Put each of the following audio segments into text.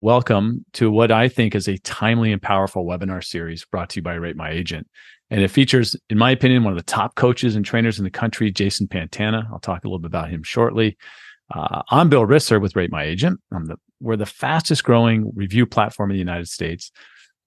Welcome to what I think is a timely and powerful webinar series brought to you by RateMyAgent. And it features, in my opinion, one of the top coaches and trainers in the country, Jason Pantana. I'll talk a little bit about him shortly. I'm Bill Risser with RateMyAgent. We're the fastest growing review platform in the United States.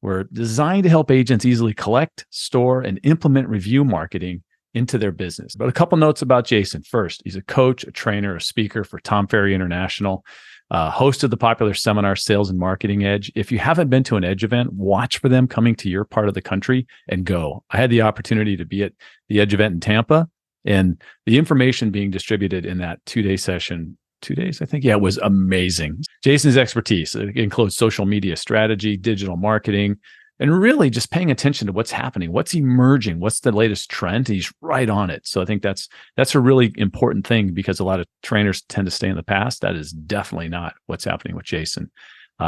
We're designed to help agents easily collect, store, and implement review marketing into their business. But a couple notes about Jason. First, he's a coach, a trainer, a speaker for Tom Ferry International. Host of the popular seminar Sales and Marketing Edge. If you haven't been to an Edge event, watch for them coming to your part of the country and go. I had the opportunity to be at the Edge event in Tampa, and the information being distributed in that 2-day session, 2 days, I think, yeah, it was amazing. Jason's expertise includes social media strategy, digital marketing, and really just paying attention to what's happening, what's emerging, what's the latest trend. He's right on it. So I think that's a really important thing, because a lot of trainers tend to stay in the past. That is definitely not what's happening with Jason.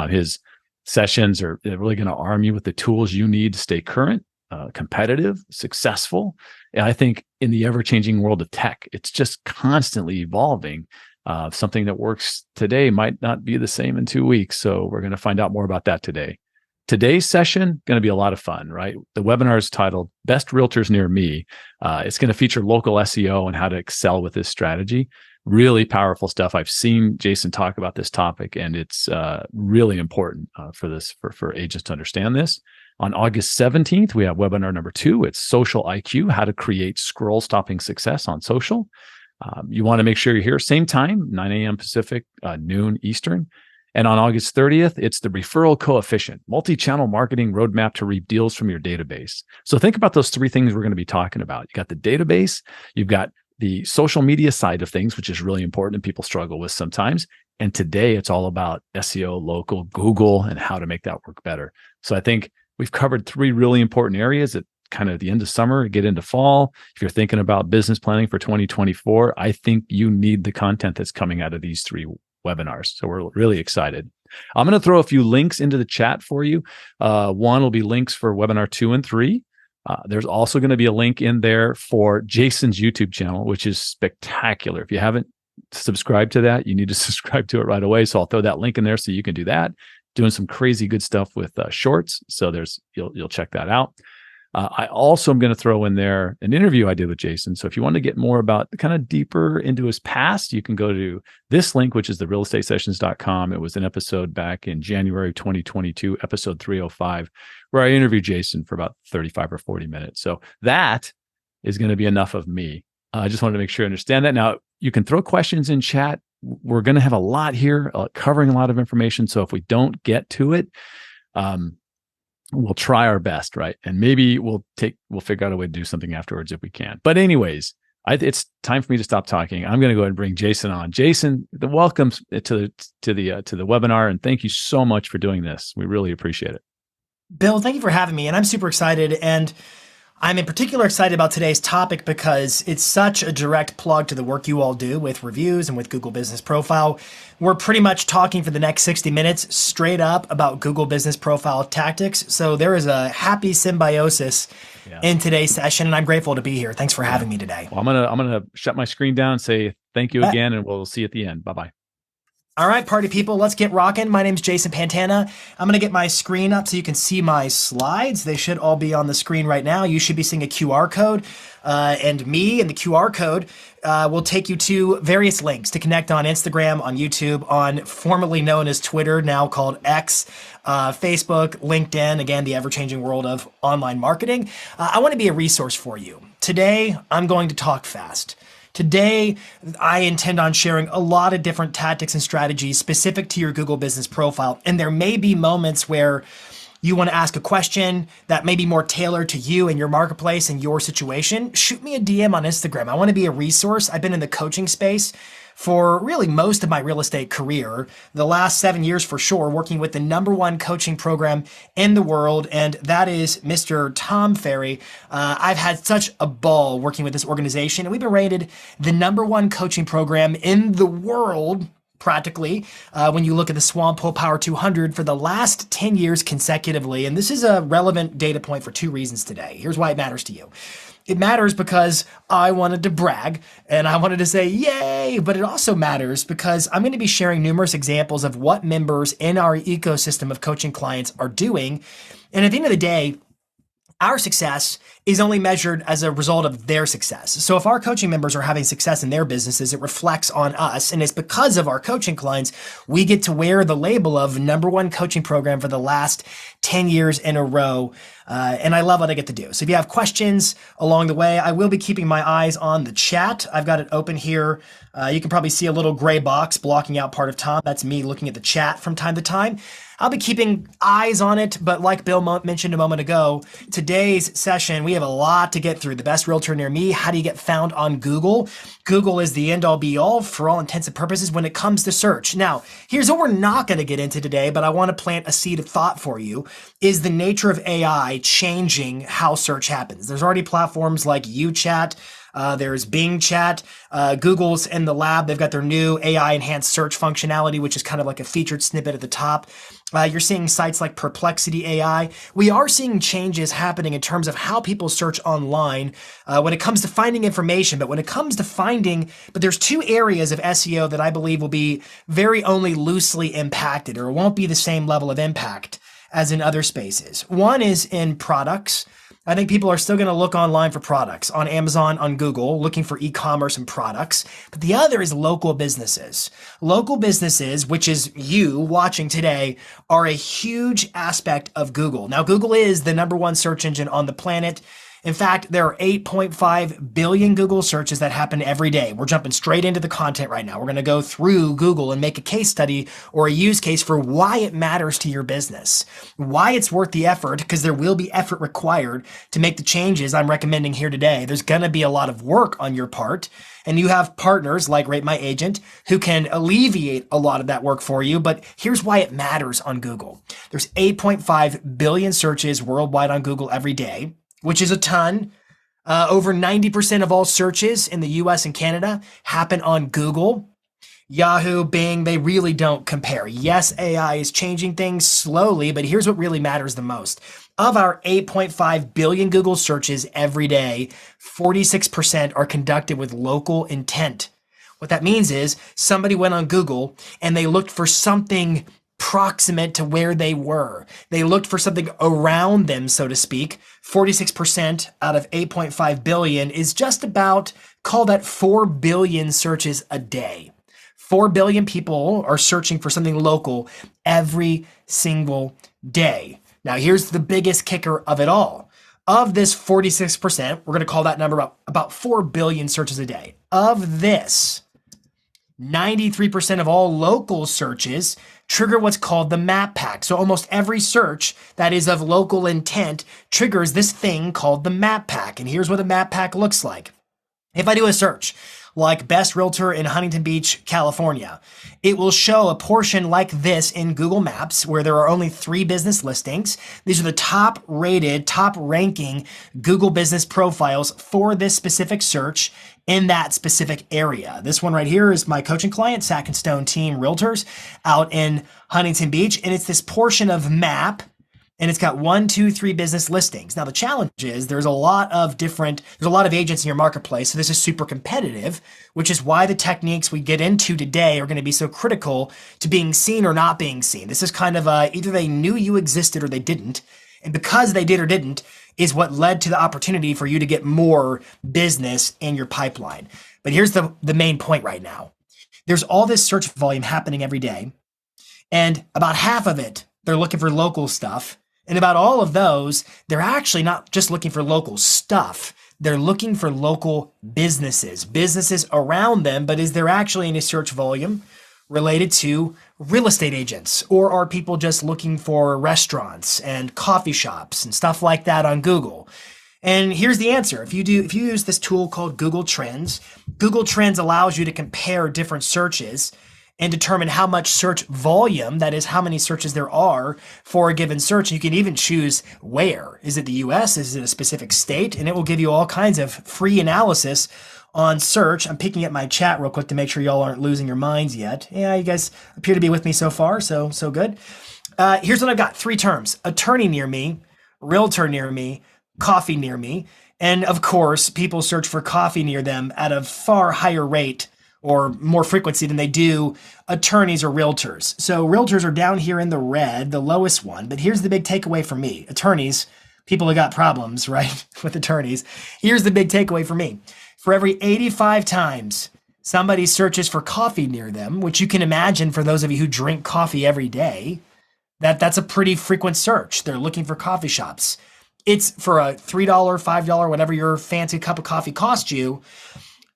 His sessions are really going to arm you with the tools you need to stay current, competitive, successful. And I think in the ever-changing world of tech, it's just constantly evolving. Something that works today might not be the same in 2 weeks. So we're going to find out more about that today. Today's session going to be a lot of fun, right? The webinar is titled Best Realtors Near Me. It's going to feature local SEO and how to excel with this strategy. Really powerful stuff. I've seen Jason talk about this topic, and it's really important for agents to understand this. On August 17th, we have webinar number 2. It's Social IQ, how to create scroll stopping success on social. You want to make sure you're here same time, 9 a.m. Pacific, noon Eastern. And on August 30th, it's the referral coefficient, multi-channel marketing roadmap to reap deals from your database. So think about those 3 things we're going to be talking about. You got the database, you've got the social media side of things, which is really important and people struggle with sometimes. And today it's all about SEO, local, Google, and how to make that work better. So I think we've covered 3 really important areas at kind of the end of summer, get into fall. If you're thinking about business planning for 2024, I think you need the content that's coming out of these 3 webinars. So we're really excited. I'm going to throw a few links into the chat for you. One will be links for webinar 2 and 3. There's also going to be a link in there for Jason's YouTube channel, which is spectacular. If you haven't subscribed to that, you need to subscribe to it right away. So I'll throw that link in there so you can do that. Doing some crazy good stuff with shorts. So you'll check that out. I also am going to throw in there an interview I did with Jason. So if you want to get more about kind of deeper into his past, you can go to this link, which is the realestatesessions.com. It was an episode back in January 2022, episode 305, where I interviewed Jason for about 35 or 40 minutes. So that is going to be enough of me. I just wanted to make sure you understand that. Now, you can throw questions in chat. We're going to have a lot here, covering a lot of information. So if we don't get to it, we'll try our best, right? And maybe we'll figure out a way to do something afterwards if we can. But anyways, it's time for me to stop talking. I'm going to go ahead and bring Jason on. Jason, welcome to the webinar, and thank you so much for doing this. We really appreciate it. Bill, thank you for having me, and I'm super excited. And I'm in particular excited about today's topic because it's such a direct plug to the work you all do with reviews and with Google Business Profile. We're pretty much talking for the next 60 minutes straight up about Google Business Profile tactics. So there is a happy symbiosis in today's session, and I'm grateful to be here. Thanks for having me today. Well, I'm gonna shut my screen down and say thank you again, and we'll see you at the end. Bye-bye. All right, party people, let's get rocking. My name's Jason Pantana. I'm going to get my screen up so you can see my slides. They should all be on the screen right now. You should be seeing a QR code, and me and the QR code will take you to various links to connect on Instagram, on YouTube, on formerly known as Twitter, now called X, Facebook, LinkedIn, again, the ever-changing world of online marketing. I want to be a resource for you. Today, I'm going to talk fast. Today, I intend on sharing a lot of different tactics and strategies specific to your Google Business Profile. And there may be moments where you want to ask a question that may be more tailored to you and your marketplace and your situation. Shoot me a DM on Instagram. I want to be a resource. I've been in the coaching space for really most of my real estate career, the last 7 years for sure, working with the #1 coaching program in the world, and that is Mr. Tom Ferry. I've had such a ball working with this organization, and we've been rated the #1 coaching program in the world, practically, when you look at the Swamp Hole Power 200 for the last 10 years consecutively. And this is a relevant data point for 2 reasons today. Here's why it matters to you. It matters because I wanted to brag and I wanted to say, yay, but it also matters because I'm going to be sharing numerous examples of what members in our ecosystem of coaching clients are doing. And at the end of the day, our success is only measured as a result of their success. So if our coaching members are having success in their businesses, it reflects on us. And it's because of our coaching clients, we get to wear the label of #1 coaching program for the last 10 years in a row. And I love what I get to do. So if you have questions along the way, I will be keeping my eyes on the chat. I've got it open here. You can probably see a little gray box blocking out part of Tom. That's me looking at the chat from time to time. I'll be keeping eyes on it, but like Bill mentioned a moment ago, today's session, we have a lot to get through. The best realtor near me, how do you get found on Google? Google is the end all be all for all intents and purposes when it comes to search. Now, here's what we're not going to get into today, but I want to plant a seed of thought for you, is the nature of AI changing how search happens. There's already platforms like UChat, there's Bing Chat, Google's in the lab. They've got their new AI enhanced search functionality, which is kind of like a featured snippet at the top. You're seeing sites like Perplexity AI. We are seeing changes happening in terms of how people search online when it comes to finding information, but there's two areas of SEO that I believe will be very only loosely impacted, or won't be the same level of impact as in other spaces. One is in products. I think people are still going to look online for products on Amazon, on Google, looking for e-commerce and products. But the other is local businesses. Local businesses, which is you watching today, are a huge aspect of Google. Now, Google is the #1 search engine on the planet. In fact, there are 8.5 billion Google searches that happen every day. We're jumping straight into the content right now. We're going to go through Google and make a case study or a use case for why it matters to your business, why it's worth the effort, because there will be effort required to make the changes I'm recommending here today. There's going to be a lot of work on your part, and you have partners like RateMyAgent who can alleviate a lot of that work for you. But here's why it matters on Google. There's 8.5 billion searches worldwide on Google every day, which is a ton. Over 90% of all searches in the US and Canada happen on Google. Yahoo, Bing, they really don't compare. Yes, AI is changing things slowly, but here's what really matters the most. Of our 8.5 billion Google searches every day, 46% are conducted with local intent. What that means is somebody went on Google and they looked for something proximate to where they were. They looked for something around them, so to speak. 46% out of 8.5 billion is just about, call that 4 billion searches a day. 4 billion people are searching for something local every single day. Now, here's the biggest kicker of it all. Of this 46%, we're going to call that number about 4 billion searches a day. Of this, 93% of all local searches trigger what's called the map pack. So almost every search that is of local intent triggers this thing called the map pack. And here's what the map pack looks like. If I do a search like best realtor in Huntington Beach, California, it will show a portion like this in Google Maps where there are only 3 business listings. These are the top rated, top ranking Google business profiles for this specific search in that specific area. This one right here is my coaching client, Sack and Stone Team Realtors out in Huntington Beach. And it's this portion of map, and it's got 1, 2, 3 business listings. Now the challenge is there's a lot of agents in your marketplace. So this is super competitive, which is why the techniques we get into today are going to be so critical to being seen or not being seen. This is kind of either they knew you existed or they didn't. And because they did or didn't is what led to the opportunity for you to get more business in your pipeline. But here's the main point right now. There's all this search volume happening every day, and about half of it, they're looking for local stuff. And about all of those, they're actually not just looking for local stuff. They're looking for local businesses around them. But is there actually any search volume related to real estate agents? Or are people just looking for restaurants and coffee shops and stuff like that on Google? And here's the answer. If you use this tool called Google Trends allows you to compare different searches and determine how much search volume, that is how many searches there are for a given search. You can even choose where. Is it the US? Is it a specific state? And it will give you all kinds of free analysis on search. I'm picking at my chat real quick to make sure y'all aren't losing your minds yet. Yeah, you guys appear to be with me so far, so good. Here's what I've got. 3 terms: attorney near me, realtor near me, coffee near me. And of course, people search for coffee near them at a far higher rate or more frequency than they do attorneys or realtors. So realtors are down here in the red, the lowest one. But here's the big takeaway for me. Attorneys, people who got problems, right, with attorneys. Here's the big takeaway for me. For every 85 times somebody searches for coffee near them, which you can imagine for those of you who drink coffee every day, that's a pretty frequent search. They're looking for coffee shops. It's for a $3, $5, whatever your fancy cup of coffee cost you,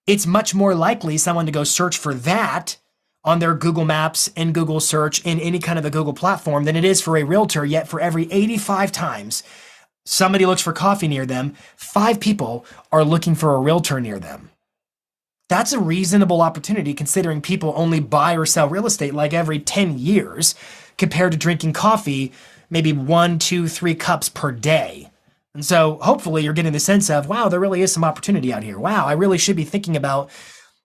it's much more likely someone to go search for that on their Google Maps and Google search in any kind of a Google platform than it is for a realtor. Yet for every 85 times somebody looks for coffee near them, 5 people are looking for a realtor near them. That's a reasonable opportunity considering people only buy or sell real estate like every 10 years compared to drinking coffee maybe 1, 2, 3 cups per day. And so hopefully you're getting the sense of, wow, there really is some opportunity out here. Wow, I really should be thinking about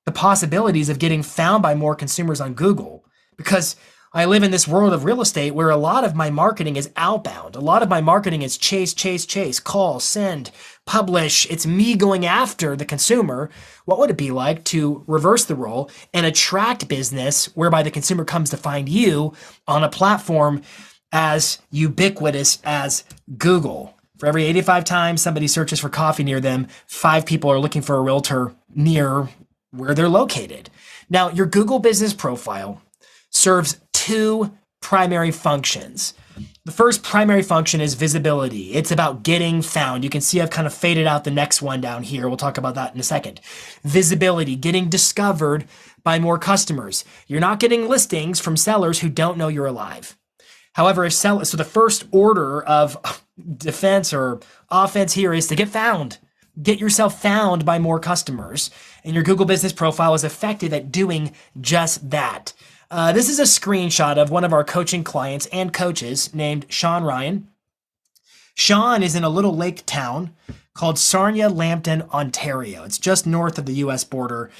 the possibilities of getting found by more consumers on Google, because I live in this world of real estate where a lot of my marketing is outbound. A lot of my marketing is chase, call, send, publish. It's me going after the consumer. What would it be like to reverse the role and attract business whereby the consumer comes to find you on a platform as ubiquitous as Google? For every 85 times somebody searches for coffee near them, 5 people are looking for a realtor near where they're located. Now, your Google business profile serves 2 primary functions. The first primary function is visibility. It's about getting found. You can see I've kind of faded out the next one down here. We'll talk about that in a second. Visibility, getting discovered by more customers. You're not getting listings from sellers who don't know you're alive. However, so the first order of defense or offense here is to get found. Get yourself found by more customers. And your Google business profile is effective at doing just that. This is a screenshot of one of our coaching clients and coaches named Sean Ryan. Sean is in a little lake town called Sarnia Lambton, Ontario. It's just north of the US border.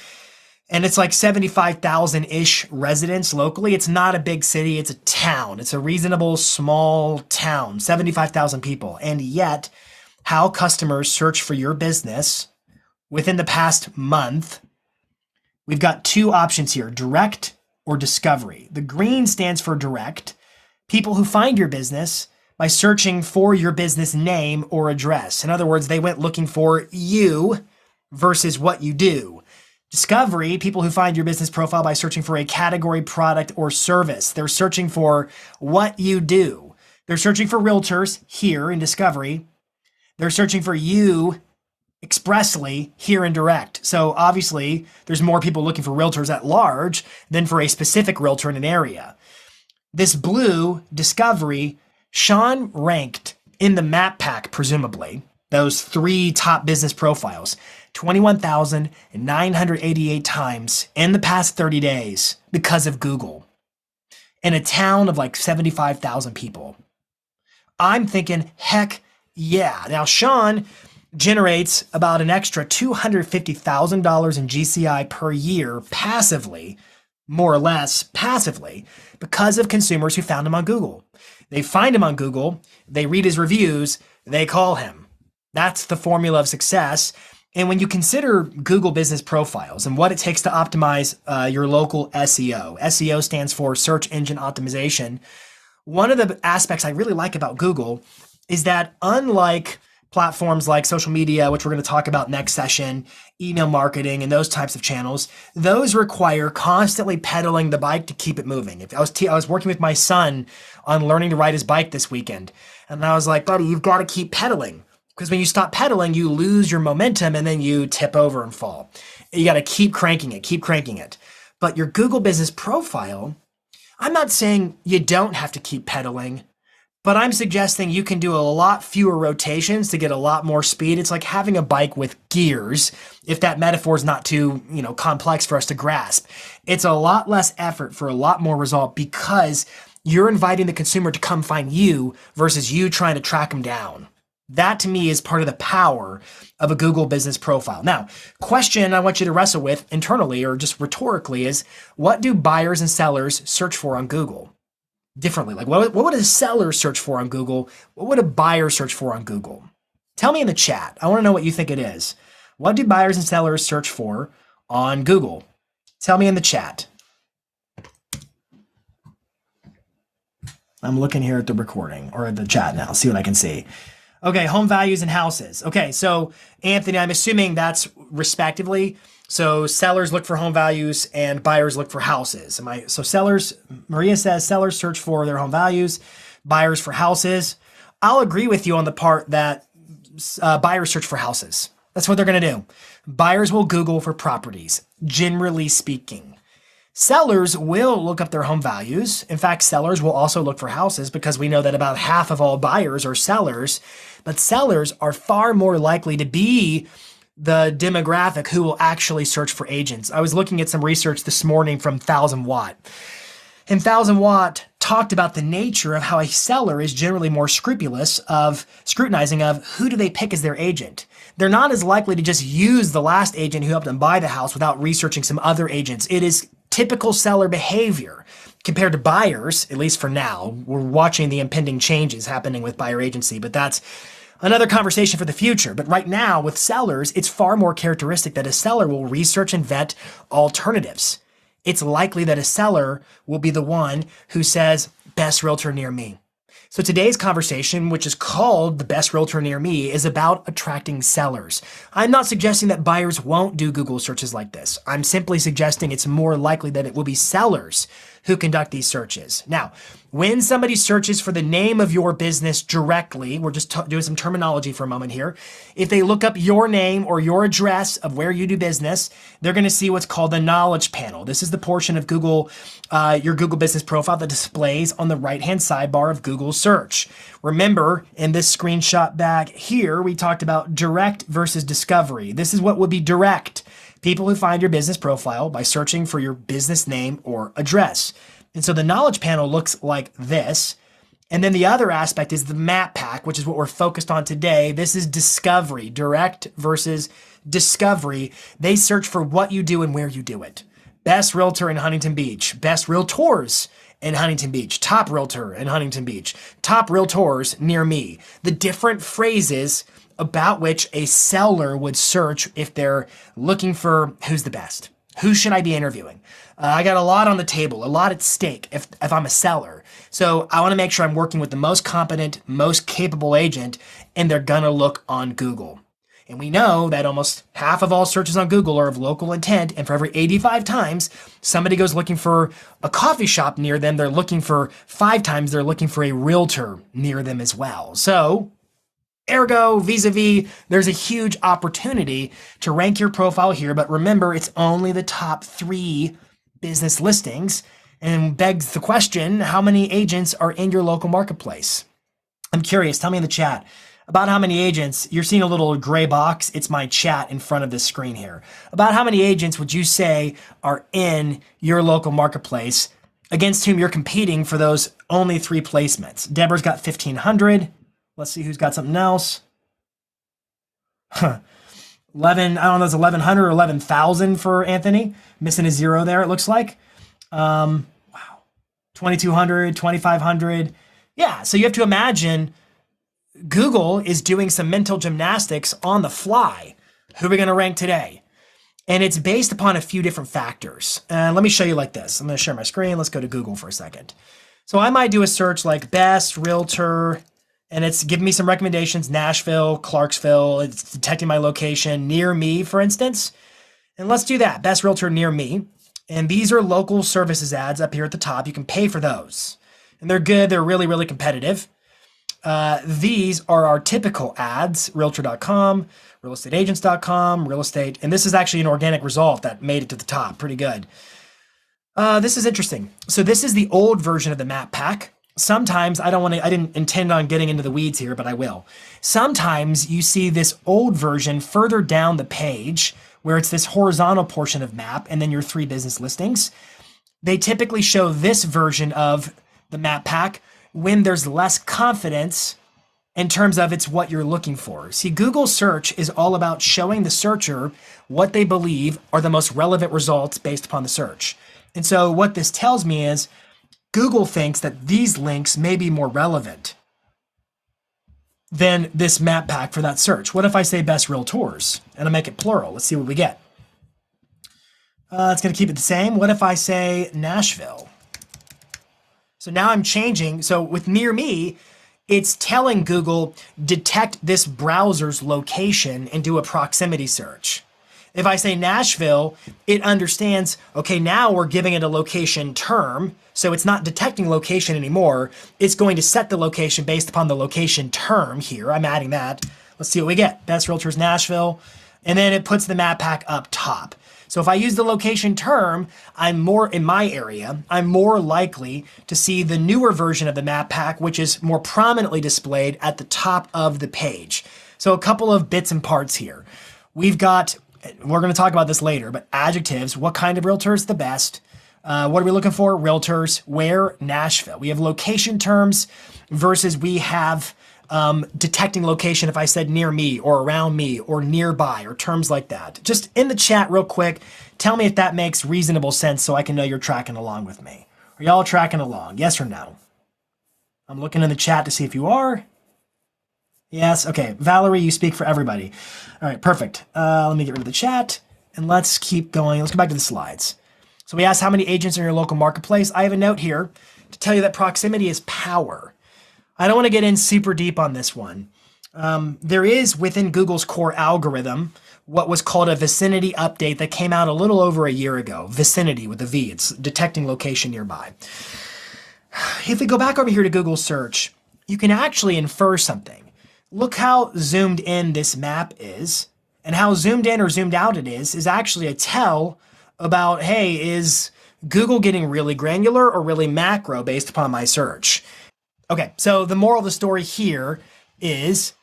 And it's like 75,000-ish residents locally. It's not a big city. It's a town. It's a reasonable small town, 75,000 people. And yet, how customers search for your business within the past month, we've got 2 options here, direct or discovery. The green stands for direct. People who find your business by searching for your business name or address. In other words, they went looking for you versus what you do. Discovery, people who find your business profile by searching for a category, product, or service. They're searching for what you do. They're searching for realtors here in discovery. They're searching for you expressly here in direct. So obviously there's more people looking for realtors at large than for a specific realtor in an area. This blue discovery, Sean ranked in the map pack, presumably, those 3 top business profiles, 21,988 times in the past 30 days because of Google in a town of like 75,000 people. I'm thinking, heck yeah. Now, Sean generates about an extra $250,000 in GCI per year passively, more or less passively, because of consumers who found him on Google. They find him on Google, they read his reviews, they call him. That's the formula of success. And when you consider Google business profiles and what it takes to optimize your local SEO, SEO stands for search engine optimization. One of the aspects I really like about Google is that unlike platforms like social media, which we're going to talk about next session, email marketing and those types of channels, those require constantly pedaling the bike to keep it moving. If I was working with my son on learning to ride his bike this weekend, and I was like, buddy, you've got to keep pedaling. Because when you stop pedaling, you lose your momentum and then you tip over and fall. You got to keep cranking it. But your Google business profile, I'm not saying you don't have to keep pedaling, but I'm suggesting you can do a lot fewer rotations to get a lot more speed. It's like having a bike with gears, if that metaphor is not too, complex for us to grasp. It's a lot less effort for a lot more result because you're inviting the consumer to come find you versus you trying to track them down. That to me is part of the power of a Google business profile. Now, question I want you to wrestle with internally or just rhetorically is, what do buyers and sellers search for on Google differently? Like what would a seller search for on Google? What would a buyer search for on Google? Tell me in the chat. I want to know what you think it is. What do buyers and sellers search for on Google? Tell me in the chat. I'm looking here at the recording or at the chat now, see what I can see. Okay, home values and houses. Okay, so Anthony, I'm assuming that's respectively. So sellers look for home values and buyers look for houses. So sellers, Maria says sellers search for their home values, buyers for houses. I'll agree with you on the part that buyers search for houses. That's what they're going to do. Buyers will Google for properties, generally speaking. Sellers will look up their home values. In fact, sellers will also look for houses because we know that about half of all buyers are sellers, but sellers are far more likely to be the demographic who will actually search for agents. I was looking at some research this morning from 1000 Watt. And 1000 Watt talked about the nature of how a seller is generally more scrupulous of scrutinizing of who do they pick as their agent. They're not as likely to just use the last agent who helped them buy the house without researching some other agents. It is typical seller behavior compared to buyers, at least for now. We're watching the impending changes happening with buyer agency, but that's another conversation for the future. But right now with sellers, it's far more characteristic that a seller will research and vet alternatives. It's likely that a seller will be the one who says, best realtor near me. So today's conversation, which is called The Best Realtor Near Me, is about attracting sellers. I'm not suggesting that buyers won't do Google searches like this. I'm simply suggesting it's more likely that it will be sellers who conduct these searches. Now, when somebody searches for the name of your business directly, we're just doing some terminology for a moment here. If they look up your name or your address of where you do business, they're going to see what's called the knowledge panel. This is the portion of Google, your Google business profile that displays on the right-hand sidebar of Google search. Remember, in this screenshot back here, we talked about direct versus discovery. This is what would be direct. People who find your business profile by searching for your business name or address. And so the knowledge panel looks like this. And then the other aspect is the map pack, which is what we're focused on today. This is discovery, direct versus discovery. They search for what you do and where you do it. Best realtor in Huntington Beach, best realtors in Huntington Beach, top realtor in Huntington Beach, top realtors near me. The different phrases about which a seller would search if they're looking for who's the best. Who should I be interviewing? I got a lot on the table, a lot at stake if I'm a seller. So I want to make sure I'm working with the most competent, most capable agent, and they're going to look on Google. And we know that almost half of all searches on Google are of local intent. And for every 85 times somebody goes looking for a coffee shop near them, they're looking for 5 times they're looking for a realtor near them as well. So ergo, vis-a-vis, there's a huge opportunity to rank your profile here. But remember, it's only the top 3 business listings, and begs the question, how many agents are in your local marketplace? I'm curious, tell me in the chat about how many agents. You're seeing a little gray box. It's my chat in front of this screen here. About how many agents would you say are in your local marketplace against whom you're competing for those only 3 placements? Deborah's got 1,500. Let's see who's got something else. 11, I don't know, it's 1,100 or 11,000 for Anthony. Missing a 0 there, it looks like. Wow. 2,200, 2,500. Yeah, so you have to imagine Google is doing some mental gymnastics on the fly. Who are we going to rank today? And it's based upon a few different factors. Let me show you like this. I'm going to share my screen. Let's go to Google for a second. So I might do a search like best realtor, and it's giving me some recommendations, Nashville, Clarksville. It's detecting my location near me, for instance. And let's do that, best realtor near me. And these are local services ads up here at the top. You can pay for those. And they're good. They're really, really competitive. These are our typical ads, realtor.com, realestateagents.com, real estate. And this is actually an organic result that made it to the top. Pretty good. This is interesting. So this is the old version of the map pack. Sometimes I didn't intend on getting into the weeds here, but I will. Sometimes you see this old version further down the page where it's this horizontal portion of map and then your 3 business listings. They typically show this version of the map pack when there's less confidence in terms of it's what you're looking for. See, Google search is all about showing the searcher what they believe are the most relevant results based upon the search. And so what this tells me is Google thinks that these links may be more relevant. than this map pack for that search. What if I say best realtors and I make it plural? Let's see what we get. It's going to keep it the same. What if I say Nashville? So now I'm changing. So with near me, it's telling Google, detect this browser's location and do a proximity search. If I say Nashville, it understands, okay, now we're giving it a location term. So it's not detecting location anymore. It's going to set the location based upon the location term here. I'm adding that. Let's see what we get. Best Realtors Nashville. And then it puts the map pack up top. So if I use the location term, I'm more in my area, I'm more likely to see the newer version of the map pack, which is more prominently displayed at the top of the page. So a couple of bits and parts here. We're going to talk about this later, but adjectives, what kind of realtor is the best? What are we looking for? Realtors, where? Nashville. We have location terms versus we have detecting location if I said near me or around me or nearby or terms like that. Just in the chat real quick, tell me if that makes reasonable sense so I can know you're tracking along with me. Are y'all tracking along? Yes or no? I'm looking in the chat to see if you are. Yes. Okay. Valerie, you speak for everybody. All right. Perfect. Let me get rid of the chat and let's keep going. Let's go back to the slides. So we asked how many agents in your local marketplace. I have a note here to tell you that proximity is power. I don't want to get in super deep on this one. There is within Google's core algorithm what was called a vicinity update that came out a little over a year ago. Vicinity with a V. It's detecting location nearby. If we go back over here to Google search, you can actually infer something. Look how zoomed in this map is, and how zoomed in or zoomed out it is actually a tell about, hey, is Google getting really granular or really macro based upon my search? Okay, so the moral of the story here is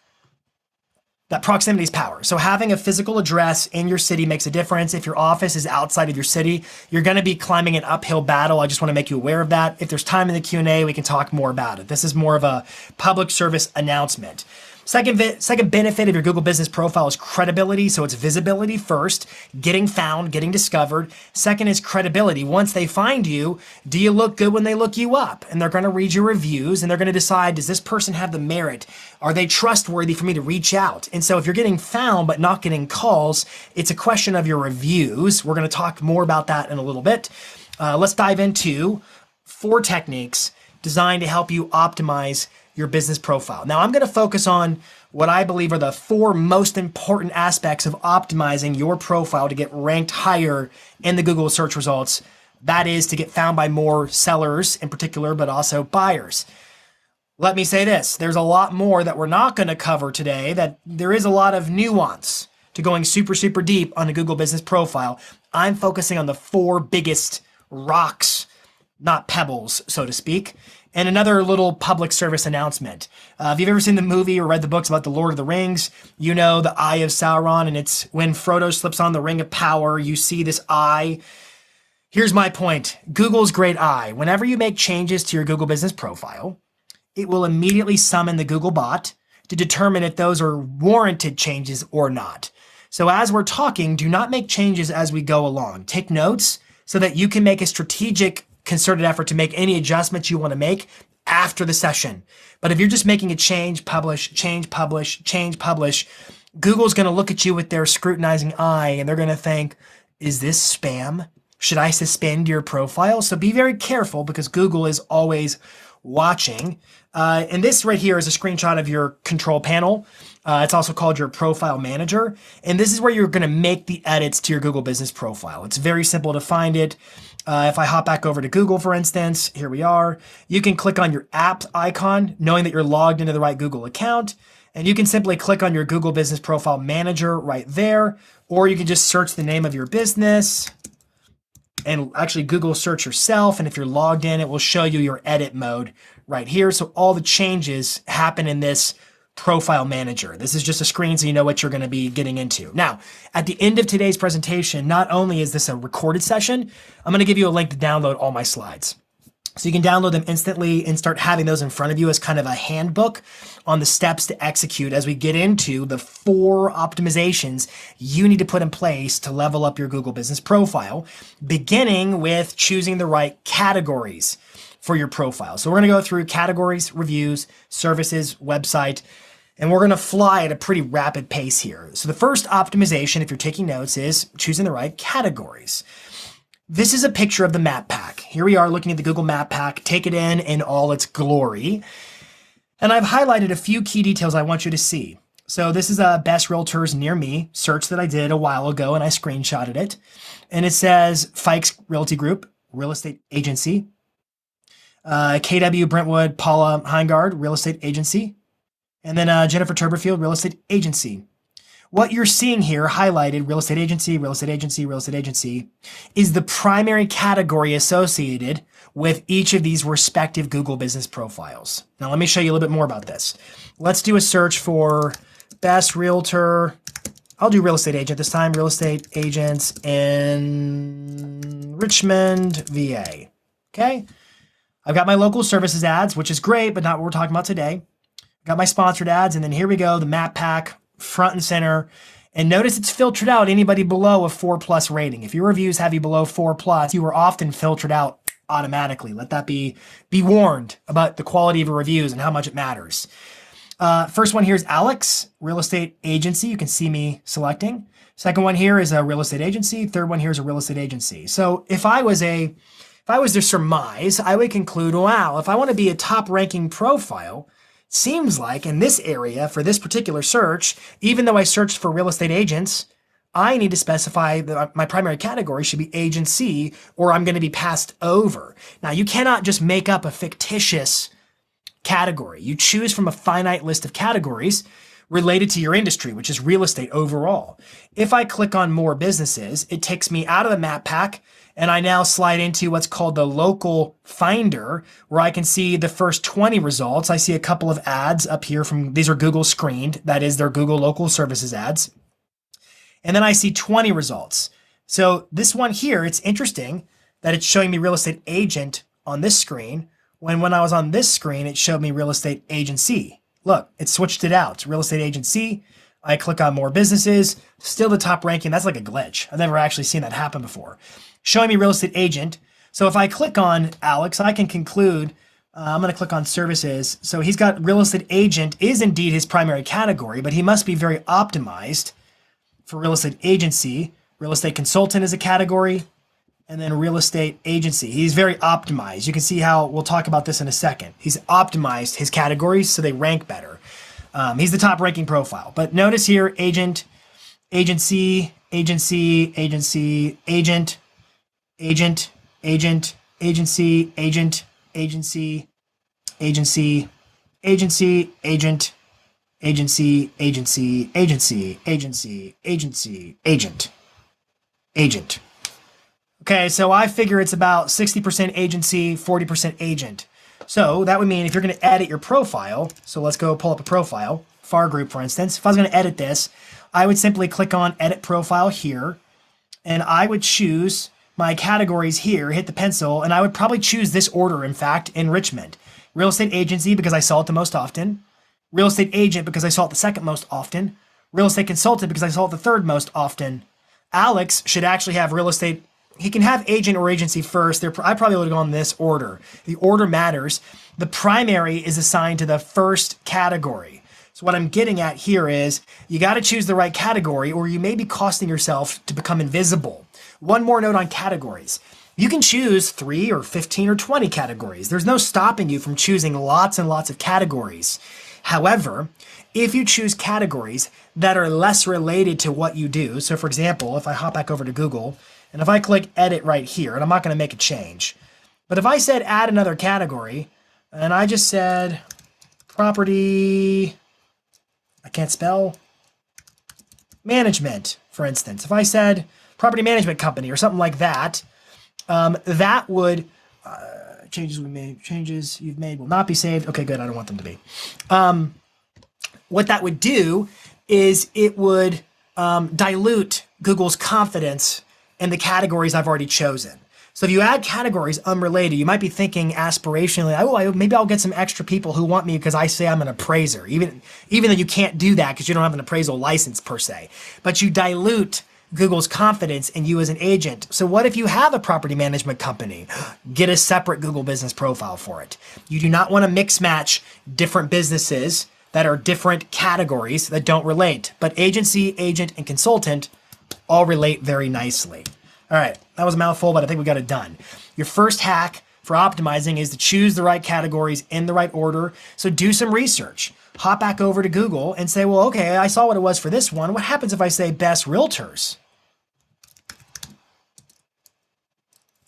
that proximity is power. So having a physical address in your city makes a difference. If your office is outside of your city, you're going to be climbing an uphill battle. I just want to make you aware of that. If there's time in the Q&A, we can talk more about it. This is more of a public service announcement. Second benefit of your Google business profile is credibility. So it's visibility first, getting found, getting discovered. Second is credibility. Once they find you, do you look good when they look you up? And they're going to read your reviews and they're going to decide, does this person have the merit? Are they trustworthy for me to reach out? And so if you're getting found but not getting calls, it's a question of your reviews. We're going to talk more about that in a little bit. Let's dive into 4 techniques designed to help you optimize your business profile. Now I'm going to focus on what I believe are the 4 most important aspects of optimizing your profile to get ranked higher in the Google search results. That is to get found by more sellers in particular, but also buyers. Let me say this, there's a lot more that we're not going to cover today, that there is a lot of nuance to going super, super deep on a Google business profile. I'm focusing on the 4 biggest rocks, not pebbles, so to speak. And another little public service announcement. If you've ever seen the movie or read the books about the Lord of the Rings, you know the Eye of Sauron, and it's when Frodo slips on the Ring of Power, you see this eye. Here's my point. Google's great eye. Whenever you make changes to your Google business profile, it will immediately summon the Google bot to determine if those are warranted changes or not. So as we're talking, do not make changes as we go along. Take notes so that you can make a strategic concerted effort to make any adjustments you want to make after the session. But if you're just making a change, publish, change, publish, change, publish, Google's going to look at you with their scrutinizing eye and they're going to think, is this spam? Should I suspend your profile? So be very careful because Google is always watching. And this right here is a screenshot of your control panel. It's also called your profile manager. And this is where you're going to make the edits to your Google business profile. It's very simple to find it. If I hop back over to Google, for instance, here we are. You can click on your app icon, knowing that you're logged into the right Google account. And you can simply click on your Google Business Profile Manager right there. Or you can just search the name of your business and actually Google search yourself. And if you're logged in, it will show you your edit mode right here. So all the changes happen in this profile manager. This is just a screen so you know what you're going to be getting into. Now, at the end of today's presentation, not only is this a recorded session, I'm going to give you a link to download all my slides. So you can download them instantly and start having those in front of you as kind of a handbook on the steps to execute as we get into the 4 optimizations you need to put in place to level up your Google business profile, beginning with choosing the right categories for your profile. So we're going to go through categories, reviews, services, website, And we're going to fly at a pretty rapid pace here. So the first optimization, if you're taking notes, is choosing the right categories. This is a picture of the map pack. Here we are looking at the Google Map Pack. Take it in all its glory. And I've highlighted a few key details I want you to see. So this is a best realtors near me search that I did a while ago, and I screenshotted it. And it says Fikes Realty Group, real estate agency. KW Brentwood Paula Heingard, real estate agency. And then Jennifer Turberfield, real estate agency. What you're seeing here, highlighted, real estate agency, real estate agency, real estate agency, is the primary category associated with each of these respective Google business profiles. Now, let me show you a little bit more about this. Let's do a search for best realtor. I'll do real estate agent this time. Real estate agents in Richmond, VA. Okay. I've got my local services ads, which is great, but not what we're talking about today. Got my sponsored ads, and then here we go, the map pack, front and center. And notice it's filtered out anybody below a 4+ rating. If your reviews have you below 4+, you are often filtered out automatically. Let that be warned about the quality of your reviews and how much it matters. First one here is Alex, real estate agency. You can see me selecting. Second one here is a real estate agency. Third one here is a real estate agency. So if I was to surmise, I would conclude, wow, if I want to be a top ranking profile, seems like in this area for this particular search, even though I searched for real estate agents, I need to specify that my primary category should be agency, or I'm going to be passed over. Now, you cannot just make up a fictitious category. You choose from a finite list of categories related to your industry, which is real estate overall. If I click on more businesses, it takes me out of the map pack, and I now slide into what's called the local finder, where I can see the first 20 results. I see a couple of ads up here these are Google screened. That is, their Google local services ads. And then I see 20 results. So this one here, it's interesting that it's showing me real estate agent on this screen, when I was on this screen, it showed me real estate agency. Look, it switched it out. It's real estate agency. I click on more businesses, still the top ranking. That's like a glitch. I've never actually seen that happen before. Showing me real estate agent. So if I click on Alex, I can conclude, I'm going to click on services. So he's got real estate agent is indeed his primary category, but he must be very optimized for real estate agency. Real estate consultant is a category, and then real estate agency. He's very optimized. You can see how, we'll talk about this in a second. He's optimized his categories so they rank better. He's the top ranking profile. But notice here, agent, agency, agency, agency, agent, agent, agent, agency, agent, agency, agency, agency, agent, agency, agency, agency, agency, agency, agent, agent. Okay, so I figure it's about 60% agency, 40% agent. So that would mean if you're going to edit your profile, so let's go pull up a profile, FAR group, for instance. If I was going to edit this, I would simply click on edit profile here, and I would choose my categories here, hit the pencil, and I would probably choose this order, in fact, enrichment. Real estate agency because I saw it the most often. Real estate agent because I saw it the second most often. Real estate consultant because I saw it the third most often. Alex should actually have real estate. He can have agent or agency first. I probably would have gone in this order. The order matters. The primary is assigned to the first category. So what I'm getting at here is you got to choose the right category, or you may be costing yourself to become invisible. One more note on categories. You can choose 3 or 15 or 20 categories. There's no stopping you from choosing lots and lots of categories. However, if you choose categories that are less related to what you do, so for example, if I hop back over to Google, and if I click edit right here, and I'm not going to make a change, but if I said add another category, and I just said property, I can't spell, management, for instance. If I said property management company or something like that, that would, changes you've made will not be saved. Okay, good. I don't want them to be. What that would do is it would dilute Google's confidence in the categories I've already chosen. So if you add categories unrelated, you might be thinking aspirationally, oh, maybe I'll get some extra people who want me because I say I'm an appraiser, even though you can't do that because you don't have an appraisal license per se. But you dilute Google's confidence in you as an agent. So what if you have a property management company? Get a separate Google business profile for it. You do not want to mix match different businesses that are different categories that don't relate. But agency, agent, and consultant all relate very nicely. All right, that was a mouthful, but I think we got it done. Your first hack for optimizing is to choose the right categories in the right order. So do some research. Hop back over to Google and say, well, okay, I saw what it was for this one. What happens if I say best realtors?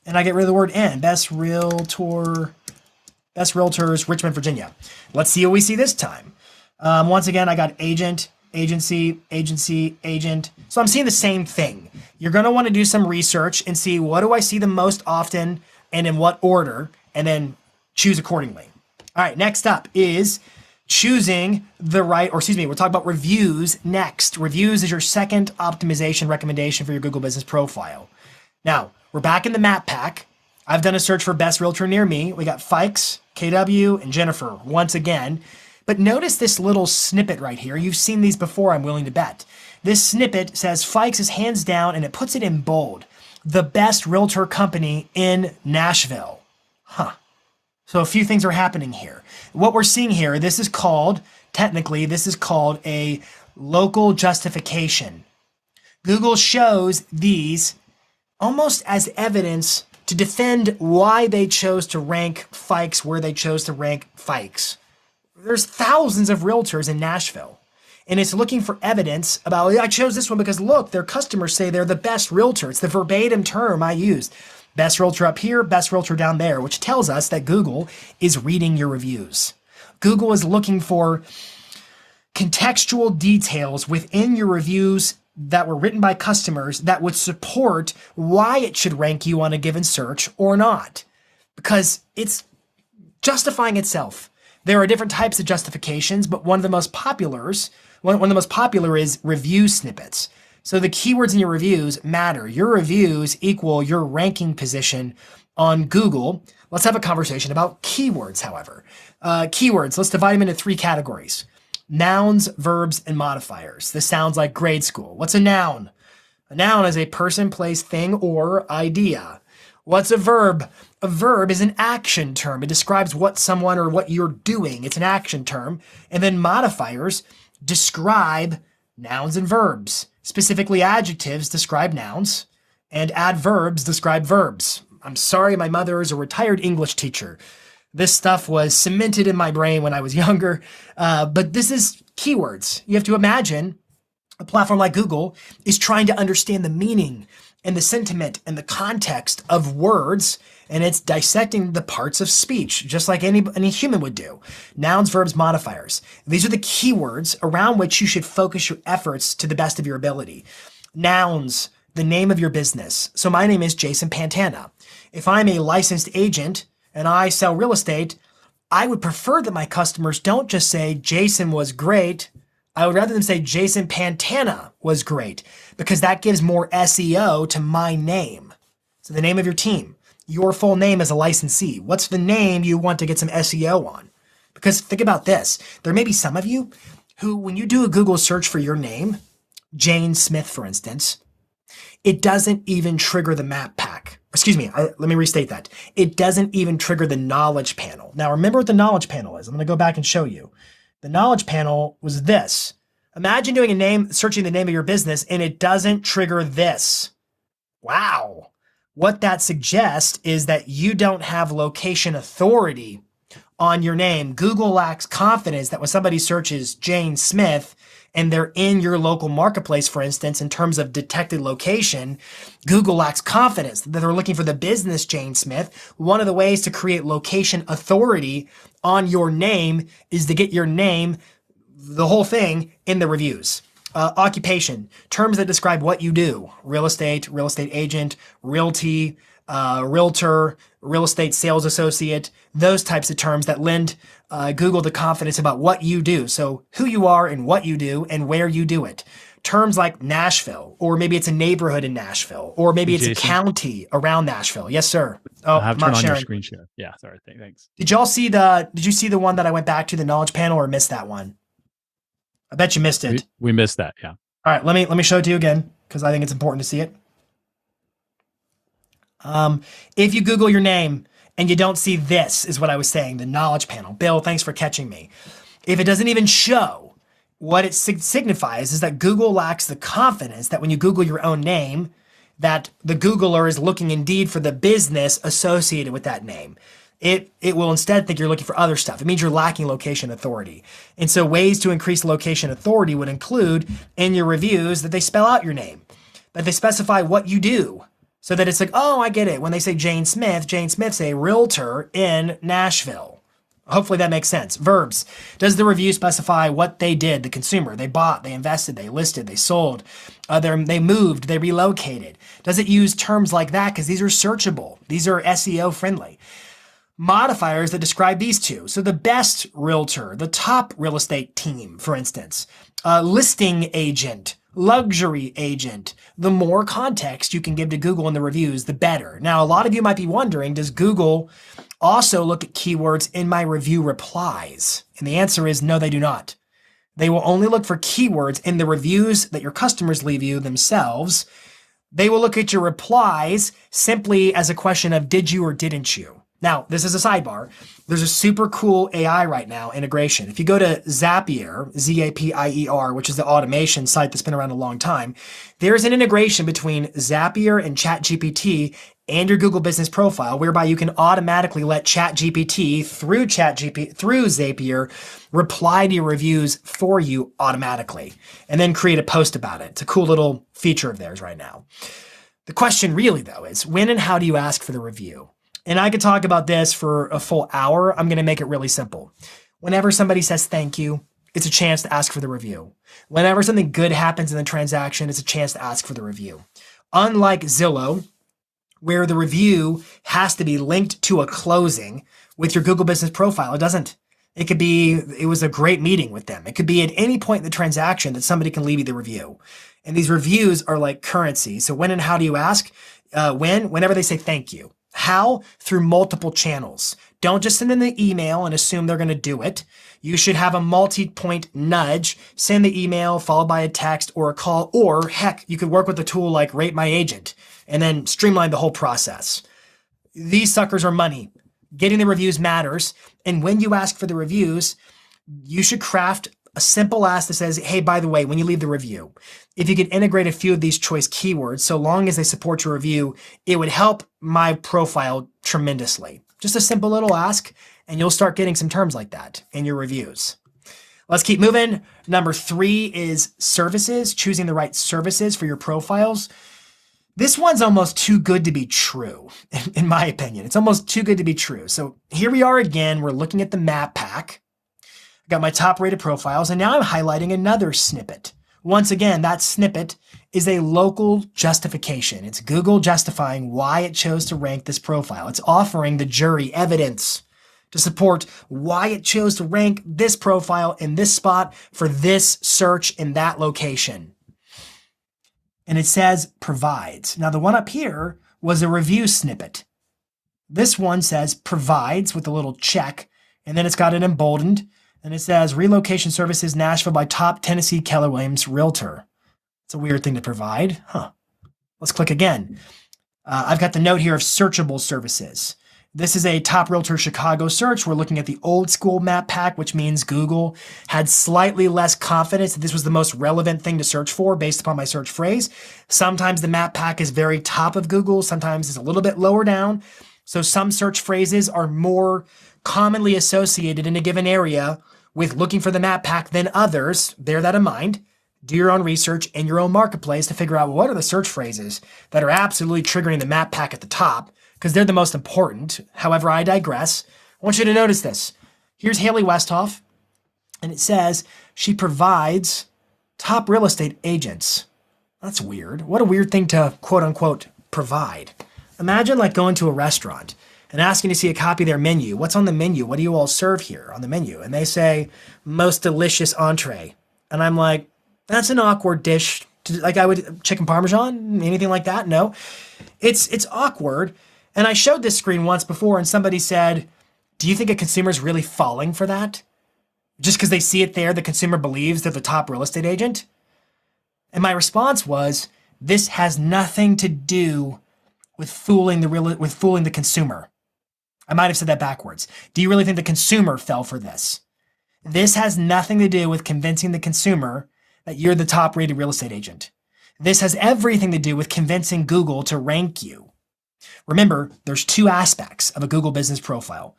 And I get rid of the word "in." Best realtors, Richmond, Virginia. Let's see what we see this time. Once again, I got agent, agency, agency, agent. So I'm seeing the same thing. You're going to want to do some research and see, what do I see the most often and in what order, and then choose accordingly. All right, next up is choosing the right, or excuse me, we're talking about reviews next. Reviews is your second optimization recommendation for your Google Business Profile. Now, we're back in the map pack. I've done a search for best realtor near me. We got Fikes, KW, and Jennifer once again. But notice this little snippet right here. You've seen these before, I'm willing to bet. This snippet says Fikes is hands down, and it puts it in bold, the best realtor company in Nashville. Huh. So a few things are happening here. What we're seeing here, this is called a local justification. Google shows these almost as evidence to defend why they chose to rank Fikes where they chose to rank Fikes. There's thousands of realtors in Nashville, and it's looking for evidence about, I chose this one because look, their customers say they're the best realtor. It's the verbatim term I used. Best realtor up here, best realtor down there, which tells us that Google is reading your reviews. Google is looking for contextual details within your reviews that were written by customers that would support why it should rank you on a given search or not, because it's justifying itself. There are different types of justifications, but one of the most popular is review snippets. So the keywords in your reviews matter. Your reviews equal your ranking position on Google. Let's have a conversation about keywords, however. Keywords, let's divide them into three categories: nouns, verbs, and modifiers. This sounds like grade school. What's a noun? A noun is a person, place, thing, or idea. What's a verb? A verb is an action term. It describes what someone or what you're doing. It's an action term. And then modifiers describe nouns and verbs. Specifically, adjectives describe nouns, and adverbs describe verbs. I'm sorry, my mother is a retired English teacher. This stuff was cemented in my brain when I was younger, but this is keywords. You have to imagine a platform like Google is trying to understand the meaning and the sentiment and the context of words, and it's dissecting the parts of speech, just like any human would do. Nouns, verbs, modifiers. These are the keywords around which you should focus your efforts to the best of your ability. Nouns, the name of your business. So my name is Jason Pantana. If I'm a licensed agent and I sell real estate, I would prefer that my customers don't just say Jason was great. I would rather them say Jason Pantana was great, because that gives more SEO to my name. So the name of your team, your full name as a licensee. What's the name you want to get some SEO on? Because think about this. There may be some of you who, when you do a Google search for your name, Jane Smith, for instance, it doesn't even trigger the map pack. Excuse me, let me restate that. It doesn't even trigger the knowledge panel. Now remember what the knowledge panel is. I'm going to go back and show you. The knowledge panel was this. Imagine doing searching the name of your business, and it doesn't trigger this. Wow. What that suggests is that you don't have location authority on your name. Google lacks confidence that when somebody searches Jane Smith and they're in your local marketplace, for instance, in terms of detected location, Google lacks confidence that they're looking for the business Jane Smith. One of the ways to create location authority on your name is to get your name, the whole thing, in the reviews. Occupation, terms that describe what you do: real estate agent, realty, realtor, real estate sales associate, those types of terms that lend Google the confidence about what you do. So who you are and what you do and where you do it. Terms like Nashville, or maybe it's a neighborhood in Nashville, or maybe it's Jason, a county around Nashville. Yes, sir. Oh, I have turned on your screen share. Yeah, sorry. Thanks. Did you see the one that I went back to, the knowledge panel, or missed that one? I bet you missed it. We missed that, yeah. All right, let me show it to you again, because I think it's important to see it. If you Google your name and you don't see this, is what I was saying, the knowledge panel. Bill, thanks for catching me. If it doesn't even show, what it signifies is that Google lacks the confidence that when you Google your own name, that the Googler is looking indeed for the business associated with that name. It will instead think you're looking for other stuff. It means you're lacking location authority. And so ways to increase location authority would include in your reviews that they spell out your name, that they specify what you do, so that it's like, oh, I get it. When they say Jane Smith's a realtor in Nashville. Hopefully that makes sense. Verbs. Does the review specify what they did, the consumer? They bought, they invested, they listed, they sold, they moved, they relocated. Does it use terms like that? Because these are searchable. These are SEO friendly. Modifiers that describe these two. So the best realtor, the top real estate team, for instance, listing agent, luxury agent. The more context you can give to Google in the reviews, the better. Now, a lot of you might be wondering, does Google also look at keywords in my review replies? And the answer is no, they do not. They will only look for keywords in the reviews that your customers leave you themselves. They will look at your replies simply as a question of did you or didn't you? Now, this is a sidebar. There's a super cool AI right now integration. If you go to Zapier, Zapier, which is the automation site that's been around a long time, there's an integration between Zapier and ChatGPT and your Google Business Profile, whereby you can automatically let ChatGPT through Zapier reply to your reviews for you automatically, and then create a post about it. It's a cool little feature of theirs right now. The question really, though, is when and how do you ask for the review? And I could talk about this for a full hour. I'm going to make it really simple. Whenever somebody says thank you, it's a chance to ask for the review. Whenever something good happens in the transaction, it's a chance to ask for the review. Unlike Zillow, where the review has to be linked to a closing with your Google Business Profile, it doesn't. It could be, it was a great meeting with them. It could be at any point in the transaction that somebody can leave you the review. And these reviews are like currency. So when and how do you ask? Whenever they say thank you. How? Through multiple channels. Don't just send in the email and assume they're going to do it. You should have a multi-point nudge. Send the email followed by a text or a call, or heck, you could work with a tool like RateMyAgent and then streamline the whole process. These suckers are money. Getting the reviews matters. And when you ask for the reviews, you should craft a simple ask that says, hey, by the way, when you leave the review, if you could integrate a few of these choice keywords, so long as they support your review, it would help my profile tremendously. Just a simple little ask, and you'll start getting some terms like that in your reviews. Let's keep moving. Number 3 is services, choosing the right services for your profiles. This one's almost too good to be true, in my opinion. It's almost too good to be true. So here we are again. We're looking at the map pack. Got my top rated profiles, and now I'm highlighting another snippet. Once again, that snippet is a local justification. It's Google justifying why it chose to rank this profile. It's offering the jury evidence to support why it chose to rank this profile in this spot for this search in that location. And it says provides. Now the one up here was a review snippet. This one says provides with a little check, and then it's got it emboldened. And it says relocation services Nashville by top Tennessee Keller Williams realtor. It's a weird thing to provide. Let's click again. I've got the note here of searchable services. This is a top realtor Chicago search. We're looking at the old school map pack, which means Google had slightly less confidence that this was the most relevant thing to search for based upon my search phrase. Sometimes the map pack is very top of Google. Sometimes it's a little bit lower down. So some search phrases are more commonly associated in a given area with looking for the map pack than others. Bear that in mind. Do your own research in your own marketplace to figure out what are the search phrases that are absolutely triggering the map pack at the top, because they're the most important. However, I digress. I want you to notice this. Here's Haley Westhoff, and it says she provides top real estate agents. That's weird. What a weird thing to quote unquote provide. Imagine like going to a restaurant and asking to see a copy of their menu. What's on the menu? What do you all serve here on the menu? And they say, most delicious entree. And I'm like, that's an awkward dish. Like I would, chicken Parmesan, anything like that? No, it's awkward. And I showed this screen once before and somebody said, do you think a consumer's really falling for that? Just because they see it there, the consumer believes they're the top real estate agent? And my response was, this has nothing to do with fooling the consumer. I might have said that backwards. Do you really think the consumer fell for this? This has nothing to do with convincing the consumer that you're the top rated real estate agent. This has everything to do with convincing Google to rank you. Remember, there's two aspects of a Google business profile.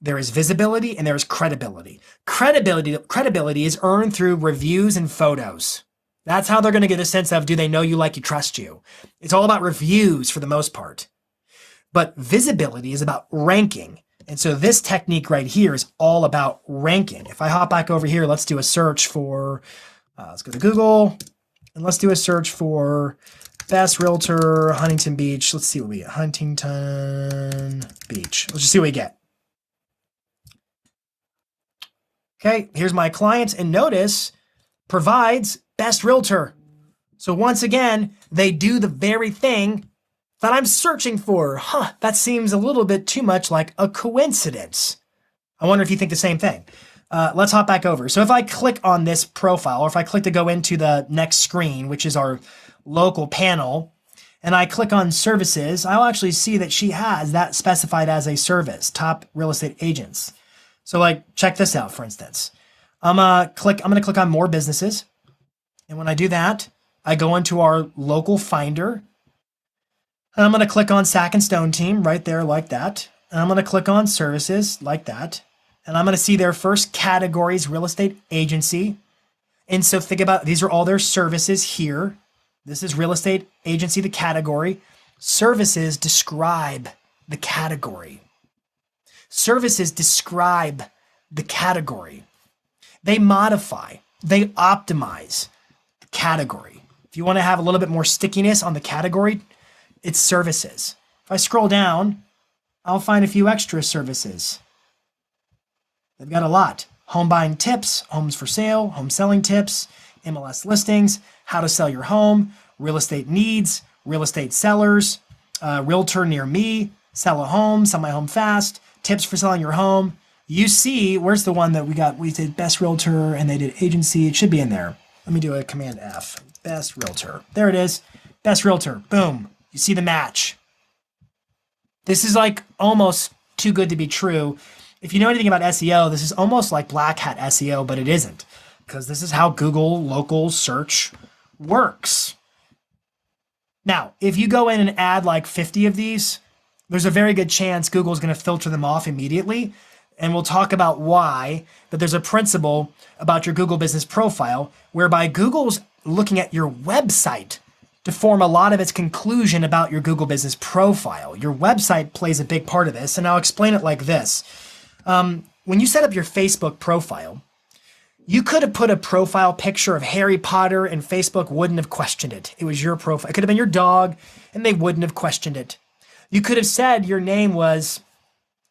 There is visibility and there is credibility. Credibility is earned through reviews and photos. That's how they're going to get a sense of, do they know you, like you, trust you? It's all about reviews for the most part. But visibility is about ranking. And so this technique right here is all about ranking. If I hop back over here, let's do a search for, let's go to Google, and let's do a search for best realtor, Huntington Beach. Let's see what we get. Huntington Beach. Let's just see what we get. Okay, here's my client, and notice provides best realtor. So once again, they do the very thing that I'm searching for. That seems a little bit too much like a coincidence. I wonder if you think the same thing. Let's hop back over. So if I click on this profile, or if I click to go into the next screen, which is our local panel, and I click on services, I'll actually see that she has that specified as a service, top real estate agents. So like, check this out, for instance. I'm gonna click on more businesses. And when I do that, I go into our local finder, and I'm gonna click on Sack and Stone Team right there like that. And I'm gonna click on services like that. And I'm gonna see their first categories, real estate agency. And so think about, these are all their services here. This is real estate agency, the category. Services describe the category. Services describe the category. They modify, they optimize the category. If you want to have a little bit more stickiness on the category, it's services. If I scroll down, I'll find a few extra services. They've got a lot. Home buying tips, homes for sale, home selling tips, MLS listings, how to sell your home, real estate needs, real estate sellers, realtor near me, sell a home, sell my home fast, tips for selling your home. You see, where's the one that we got? We did best realtor and they did agency. It should be in there. Let me do a command F. Best realtor. There it is. Best realtor. Boom. You see the match. This is like almost too good to be true. If you know anything about SEO, this is almost like black hat SEO, but it isn't, because this is how Google local search works. Now, if you go in and add like 50 of these, there's a very good chance Google's going to filter them off immediately. And we'll talk about why, but there's a principle about your Google business profile whereby Google's looking at your website to form a lot of its conclusion about your Google business profile. Your website plays a big part of this, and I'll explain it like this. When you set up your Facebook profile, you could have put a profile picture of Harry Potter and Facebook wouldn't have questioned it. It was your profile. It could have been your dog and they wouldn't have questioned it. You could have said your name was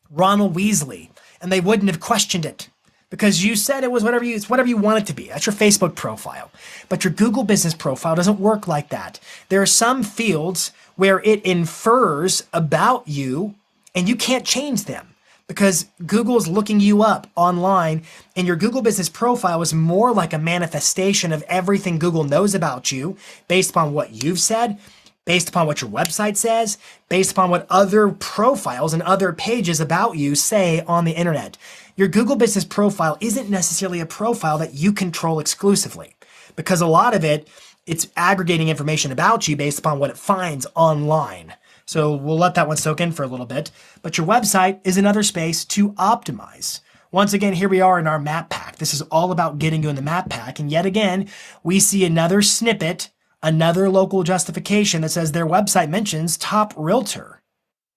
Ronald Weasley and they wouldn't have questioned it because you said it was whatever you want it to be. That's your Facebook profile. But your Google business profile doesn't work like that. There are some fields where it infers about you and you can't change them, because Google's looking you up online, and your Google business profile is more like a manifestation of everything Google knows about you based upon what you've said, based upon what your website says, based upon what other profiles and other pages about you say on the internet. Your Google business profile isn't necessarily a profile that you control exclusively, because a lot of it's aggregating information about you based upon what it finds online. So we'll let that one soak in for a little bit. But your website is another space to optimize. Once again, here we are in our map pack. This is all about getting you in the map pack. And yet again, we see another snippet, another local justification that says their website mentions top realtor.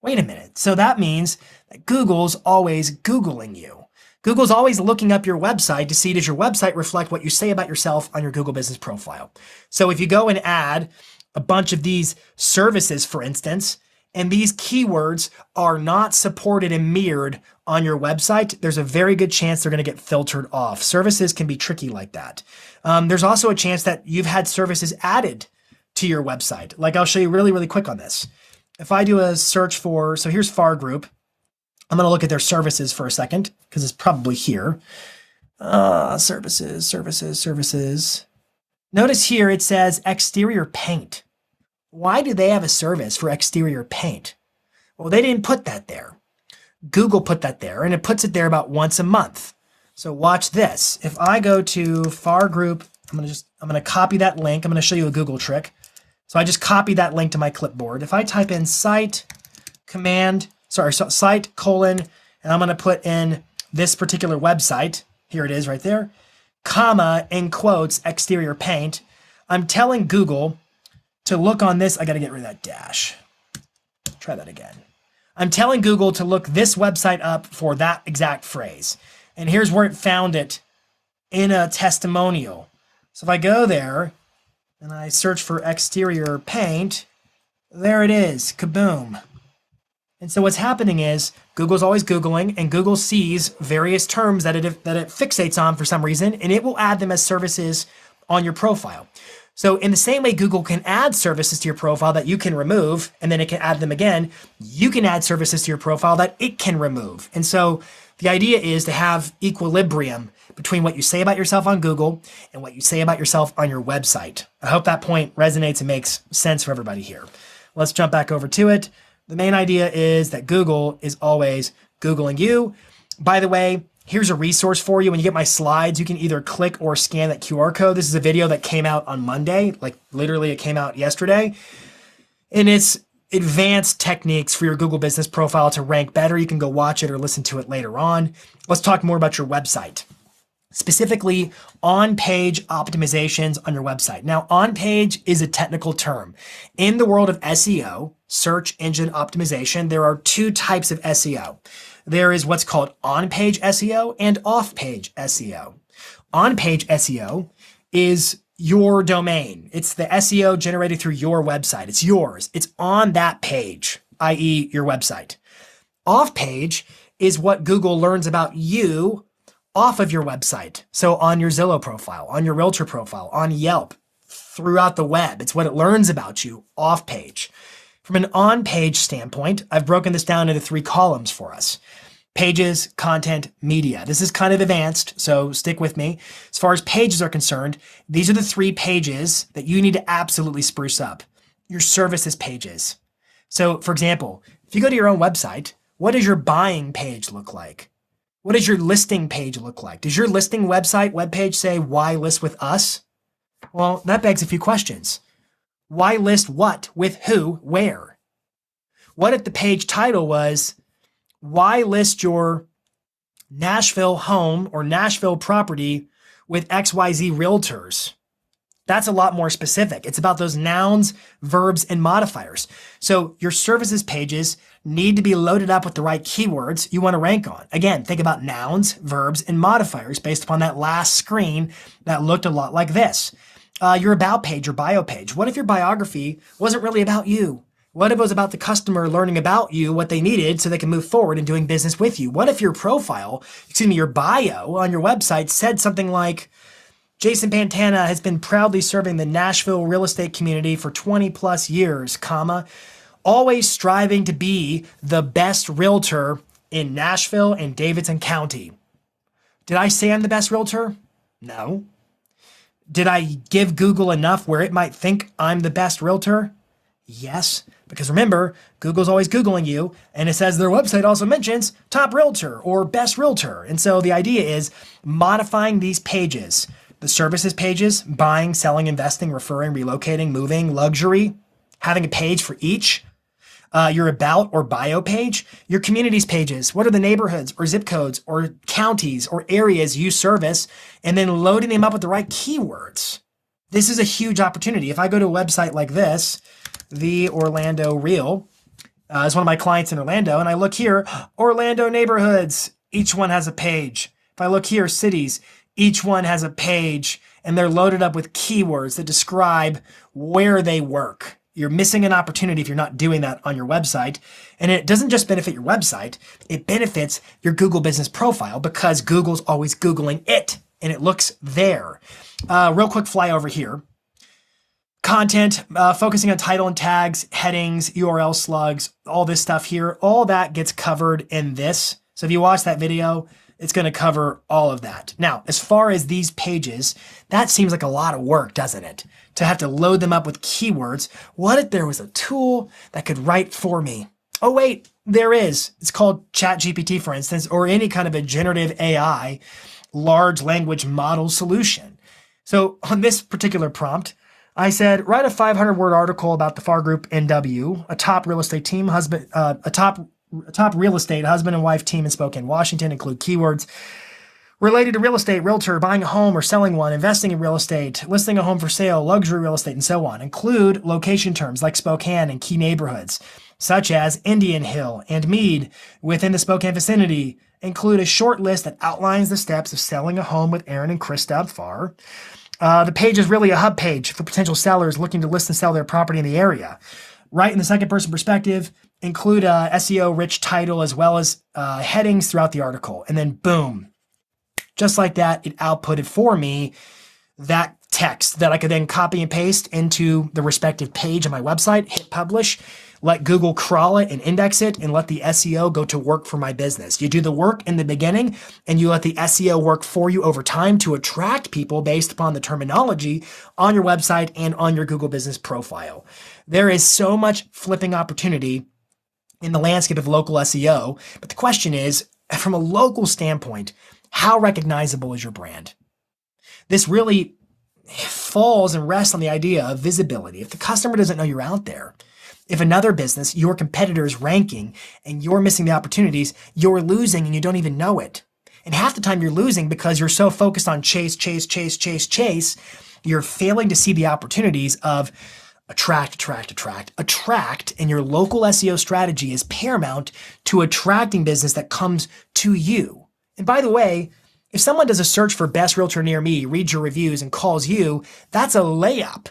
Wait a minute. So that means that Google's always Googling you. Google's always looking up your website to see, does your website reflect what you say about yourself on your Google business profile? So if you go and add a bunch of these services, for instance, and these keywords are not supported and mirrored on your website, there's a very good chance they're going to get filtered off. Services can be tricky like that. There's also a chance that you've had services added to your website. Like I'll show you really, really quick on this. If I do a search for, so here's FAR Group. I'm going to look at their services for a second because it's probably here. Services. Notice here it says exterior paint. Why do they have a service for exterior paint? Well, they didn't put that there. Google put that there, and it puts it there about once a month. So watch this. If I go to FAR group, I'm going to copy that link. I'm going to show you a Google trick. So I just copied that link to my clipboard. If I type in site colon, and I'm going to put in this particular website, here it is right there, comma, in quotes, exterior paint, I'm telling Google to look on this. I got to get rid of that dash. Try that again. I'm telling Google to look this website up for that exact phrase. And here's where it found it in a testimonial. So if I go there and I search for exterior paint, there it is, kaboom. And so what's happening is Google's always Googling, and Google sees various terms that it fixates on for some reason, and it will add them as services on your profile. So in the same way Google can add services to your profile that you can remove, and then it can add them again, you can add services to your profile that it can remove. And so the idea is to have equilibrium between what you say about yourself on Google and what you say about yourself on your website. I hope that point resonates and makes sense for everybody here. Let's jump back over to it. The main idea is that Google is always Googling you. By the way, here's a resource for you. When you get my slides, you can either click or scan that QR code. This is a video that came out on Monday, like literally it came out yesterday. And it's advanced techniques for your Google business profile to rank better. You can go watch it or listen to it later on. Let's talk more about your website. Specifically, on-page optimizations on your website. Now, on-page is a technical term. In the world of SEO, search engine optimization, there are two types of SEO. There is what's called on-page SEO and off-page SEO. On-page SEO is your domain. It's the SEO generated through your website. It's yours. It's on that page, i.e. your website. Off-page is what Google learns about you off of your website. So on your Zillow profile, on your Realtor profile, on Yelp, throughout the web. It's what it learns about you off page. From an on-page standpoint, I've broken this down into 3 columns for us. Pages, content, media. This is kind of advanced, so stick with me. As far as pages are concerned, these are the 3 pages that you need to absolutely spruce up. Your services pages. So for example, if you go to your own website, what does your buying page look like? What does your listing page look like? Does your listing webpage say, why list with us? Well, that begs a few questions. Why list what, with who, where? What if the page title was, why list your Nashville home or Nashville property with XYZ realtors? That's a lot more specific. It's about those nouns, verbs, and modifiers. So your services pages need to be loaded up with the right keywords you want to rank on. Again, think about nouns, verbs, and modifiers based upon that last screen that looked a lot like this. Your about page, your bio page. What if your biography wasn't really about you? What if it was about the customer learning about you, what they needed so they can move forward in doing business with you? What if your your bio on your website said something like, Jason Pantana has been proudly serving the Nashville real estate community for 20 plus years, always striving to be the best realtor in Nashville and Davidson County. Did I say I'm the best realtor? No. Did I give Google enough where it might think I'm the best realtor? Yes, because remember, Google's always Googling you, and it says their website also mentions top realtor or best realtor. And so the idea is modifying these pages. The services pages, buying, selling, investing, referring, relocating, moving, luxury, having a page for each. Your about or bio page, your communities pages. What are the neighborhoods or zip codes or counties or areas you service, and then loading them up with the right keywords. This is a huge opportunity. If I go to a website like this, the Orlando Real, is one of my clients in Orlando, and I look here, Orlando neighborhoods, each one has a page. If I look here, cities, each one has a page, and they're loaded up with keywords that describe where they work. You're missing an opportunity if you're not doing that on your website. And it doesn't just benefit your website, it benefits your Google business profile because Google's always Googling it and it looks there. Real quick flyover here. Content, focusing on title and tags, headings, URL slugs, all this stuff here, all that gets covered in this. So if you watch that video, it's going to cover all of that. Now, as far as these pages, that seems like a lot of work, doesn't it? To have to load them up with keywords. What if there was a tool that could write for me? Oh, wait, there is. It's called ChatGPT, for instance, or any kind of a generative AI. large language model solution. So on this particular prompt, I said, write a 500-word article about the FAR Group NW, a top real estate team, a top real estate husband and wife team in Spokane, Washington. Include keywords related to real estate, realtor, buying a home or selling one, investing in real estate, listing a home for sale, luxury real estate, and so on. Include location terms like Spokane and key neighborhoods, such as Indian Hill and Mead within the Spokane vicinity. Include a short list that outlines the steps of selling a home with Aaron and Krista Farr. The page is really a hub page for potential sellers looking to list and sell their property in the area. Write in the second person perspective, include a SEO-rich title as well as headings throughout the article. And then boom, just like that, it outputted for me that text that I could then copy and paste into the respective page on my website, hit publish, let Google crawl it and index it, and let the SEO go to work for my business. You do the work in the beginning and you let the SEO work for you over time to attract people based upon the terminology on your website and on your Google business profile. There is so much flipping opportunity in the landscape of local SEO, but the question is, from a local standpoint, how recognizable is your brand? This really falls and rests on the idea of visibility. If the customer doesn't know you're out there, if another business, your competitor, is ranking and you're missing the opportunities, you're losing and you don't even know it. And half the time you're losing because you're so focused on chase, you're failing to see the opportunities of attract. And your local SEO strategy is paramount to attracting business that comes to you. And by the way, if someone does a search for best realtor near me, reads your reviews, and calls you, that's a layup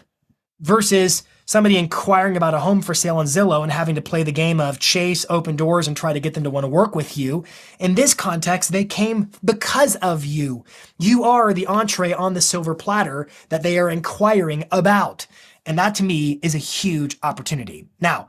versus somebody inquiring about a home for sale on Zillow and having to play the game of chase, open doors, and try to get them to want to work with you. In this context, they came because of you. You are the entree on the silver platter that they are inquiring about. And that to me is a huge opportunity. Now,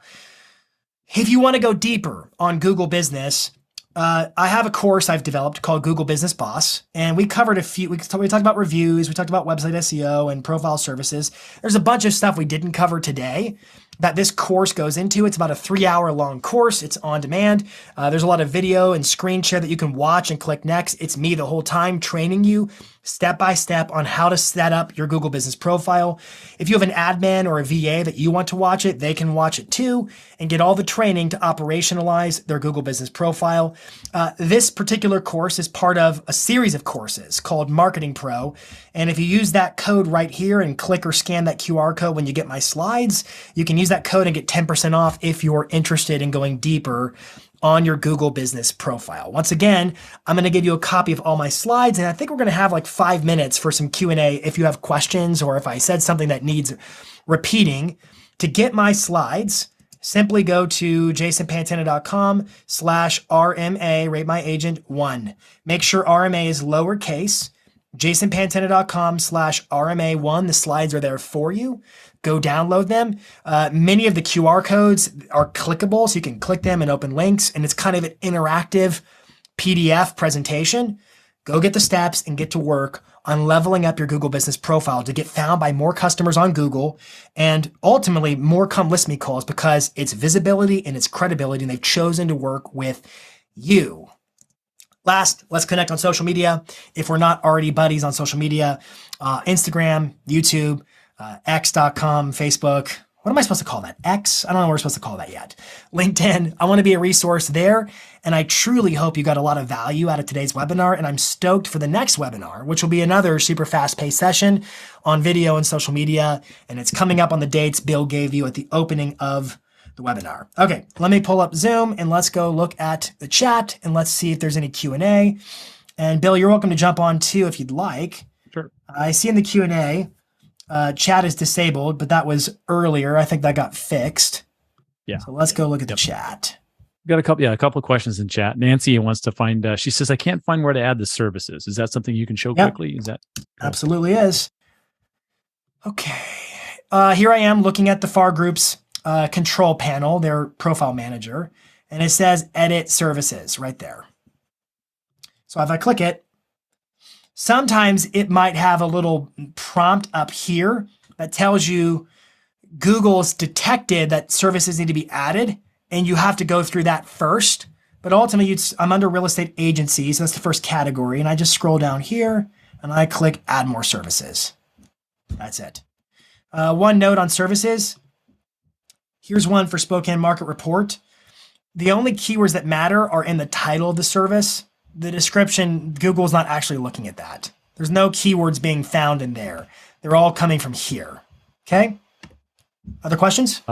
if you want to go deeper on Google Business, I have a course I've developed called Google Business Boss, and we covered we talked about reviews, we talked about website SEO and profile services. There's a bunch of stuff we didn't cover today that this course goes into. It's about a 3-hour long course. It's on demand. There's a lot of video and screen share that you can watch and click next. It's me the whole time training you step by step on how to set up your Google business profile. If you have an admin or a VA that you want to watch it, they can watch it too and get all the training to operationalize their Google business profile. This particular course is part of a series of courses called Marketing Pro. And if you use that code right here and click or scan that QR code when you get my slides, you can use that code and get 10% off if you're interested in going deeper on your Google business profile. Once again, I'm going to give you a copy of all my slides, and I think we're going to have like 5 minutes for some Q&A if you have questions or if I said something that needs repeating. To get my slides, simply go to jasonpantana.com/RMA, RateMyAgent1. Make sure RMA is lowercase. jasonpantana.com/RMA1. The slides are there for you. Go download them. Many of the QR codes are clickable, so you can click them and open links, and it's kind of an interactive PDF presentation. Go get the steps and get to work on leveling up your Google business profile to get found by more customers on Google and ultimately more come list me calls because it's visibility and it's credibility, and they've chosen to work with you. Last, let's connect on social media. If we're not already buddies on social media, Instagram, YouTube, X.com, Facebook. What am I supposed to call that? X? I don't know what we're supposed to call that yet. LinkedIn. I want to be a resource there. And I truly hope you got a lot of value out of today's webinar. And I'm stoked for the next webinar, which will be another super fast-paced session on video and social media. And it's coming up on the dates Bill gave you at the opening of the webinar. Okay, let me pull up Zoom and let's go look at the chat and let's see if there's any Q&A. And Bill, you're welcome to jump on too if you'd like. Sure. I see in the Q&A, chat is disabled, but that was earlier. I think that got fixed. Yeah. So let's go look at the chat. Got a couple of questions in chat. Nancy wants to find, she says, I can't find where to add the services. Is that something you can show quickly? Is that? Absolutely is. Okay. Here I am looking at the FAR Group's control panel, their profile manager, and it says edit services right there. So if I click it, sometimes it might have a little prompt up here that tells you Google's detected that services need to be added, and you have to go through that first But ultimately, I'm under real estate agencies. So that's the first category. And I just scroll down here and I click add more services. That's it. One note on services. Here's one for Spokane Market Report. The only keywords that matter are in the title of the service. The description, Google's not actually looking at that. There's no keywords being found in there. They're all coming from here. Okay. Other questions?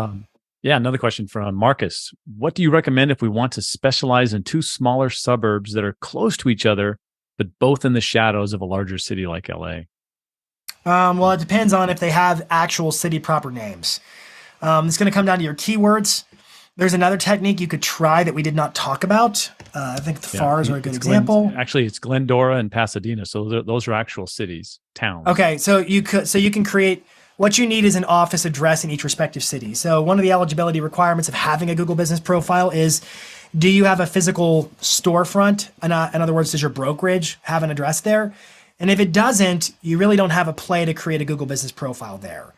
Yeah, another question from Marcus. What do you recommend if we want to specialize in two smaller suburbs that are close to each other, but both in the shadows of a larger city like LA? Well, it depends on if they have actual city proper names. It's going to come down to your keywords. There's another technique you could try that we did not talk about. I think the FARs are a good example. Actually, it's Glendora and Pasadena. So those are actual cities, towns. Okay, so you can create, what you need is an office address in each respective city. So one of the eligibility requirements of having a Google Business Profile is, do you have a physical storefront? In other words, does your brokerage have an address there? And if it doesn't, you really don't have a play to create a Google Business Profile there.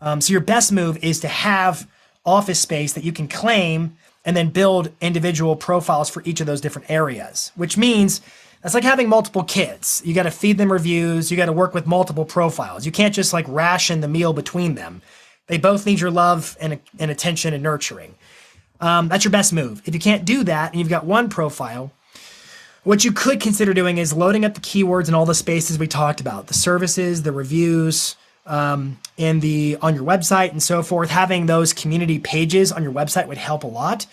So your best move is to have office space that you can claim and then build individual profiles for each of those different areas, which means that's like having multiple kids. You got to feed them reviews. You got to work with multiple profiles. You can't just like ration the meal between them. They both need your love and attention and nurturing. That's your best move. If you can't do that and you've got one profile, what you could consider doing is loading up the keywords and all the spaces we talked about, the services, the reviews, on your website and so forth. Having those community pages on your website would help a lot.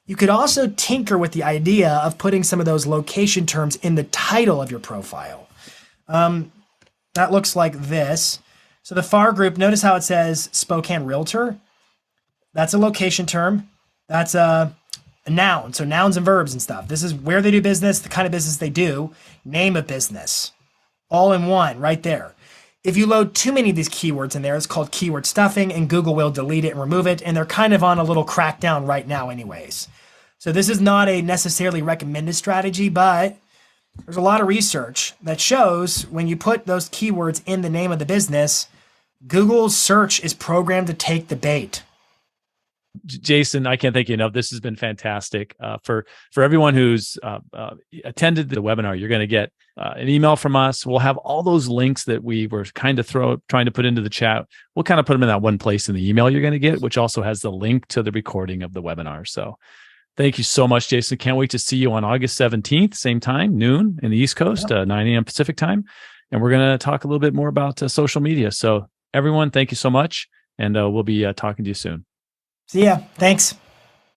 You could also tinker with the idea of putting some of those location terms in the title of your profile. That looks like this. So the FAR group, notice how it says Spokane Realtor. That's a location term. That's a noun. So nouns and verbs and stuff. This is where they do business, the kind of business they do, name of business, all in one right there. If you load too many of these keywords in there, it's called keyword stuffing, and Google will delete it and remove it. And they're kind of on a little crackdown right now anyways. So this is not a necessarily recommended strategy, but there's a lot of research that shows when you put those keywords in the name of the business, Google's search is programmed to take the bait. Jason, I can't thank you enough. This has been fantastic. For everyone who's attended the webinar, you're going to get an email from us. We'll have all those links that we were kind of trying to put into the chat. We'll kind of put them in that one place in the email you're going to get, which also has the link to the recording of the webinar. So thank you so much, Jason. Can't wait to see you on August 17th, same time, noon in the East Coast, 9 a.m. Pacific time. And we're going to talk a little bit more about social media. So everyone, thank you so much. And we'll be talking to you soon. See ya. Thanks.